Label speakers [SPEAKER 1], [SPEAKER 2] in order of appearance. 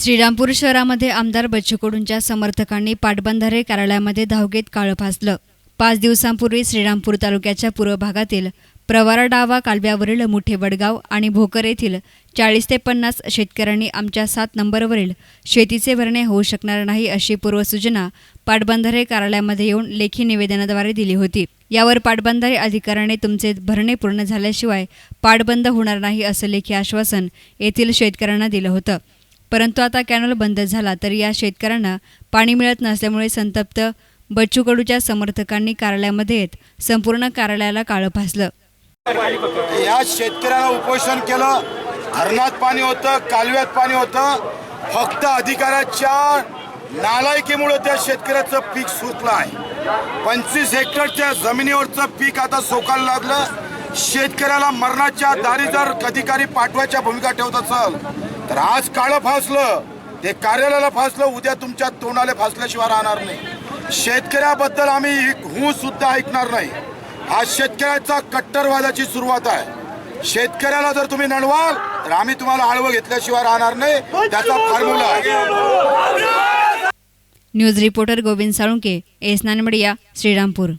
[SPEAKER 1] श्रीरामपूर शहरामध्ये आमदार बच्चू कडूंच्या समर्थकांनी पाटबंधारे कार्यालयामध्ये धावघेत काळं फासलं। 5 दिवसांपूर्वी श्रीरामपूर तालुक्याच्या पूर्व भागातील प्रवारा डावा कालव्यावरील मुठे वडगाव आणि भोकर येथील 40 ते 50 शेतकऱ्यांनी आमच्या 7 नंबरवरील शेतीचे भरणे होऊ शकणार नाही अशी पूर्वसूचना पाटबंधारे कार्यालयामध्ये येऊन लेखी निवेदनाद्वारे दिली होती। यावर पाटबंधारे अधिकाऱ्याने तुमचे भरणे पूर्ण झाल्याशिवाय पाटबंद होणार नाही असं लेखी आश्वासन येथील शेतकऱ्यांना दिलं होतं। परंतु आता कॅनल बंद झाला तरी या शेतकऱ्यांना पाणी मिळत नसल्यामुळे संतप्त बच्चू कडूच्या समर्थकांनी कार्यालयामध्ये येत संपूर्ण कार्यालयाला काळं फासलं।
[SPEAKER 2] या शेतकऱ्याला उपोषण केलं, धरणात पाणी होतं, कालव्यात पाणी होतं, फक्त अधिकाऱ्याच्या नालायकीमुळे त्या शेतकऱ्याचं पीक सुकलं आहे। 25 हेक्टरच्या जमिनीवरचं पीक आता सोकायला लागलं। शेतकऱ्याला मरणाच्या दारी जर अधिकारी पाठवायच्या भूमिका ठेवत असेल तर आज काळं फासलं, ते कार्यालयाला फासलं, उद्या तुमच्या तोंडाला फासल्याशिवाय राहणार नाही। शेतकऱ्याबद्दल आम्ही हूं सुद्धा ऐकणार नाही। आज शेतकऱ्याचा कट्टरवादाची सुरुवात आहे। शेतकऱ्याला जर तुम्ही नडवाल तर आम्ही तुम्हाला आळवं घेतल्याशिवाय राहणार नाही, त्याचा फॉर्म्युला आहे।
[SPEAKER 1] न्यूज रिपोर्टर गोविंद साळुंके, एस9 मीडिया, श्रीरामपूर।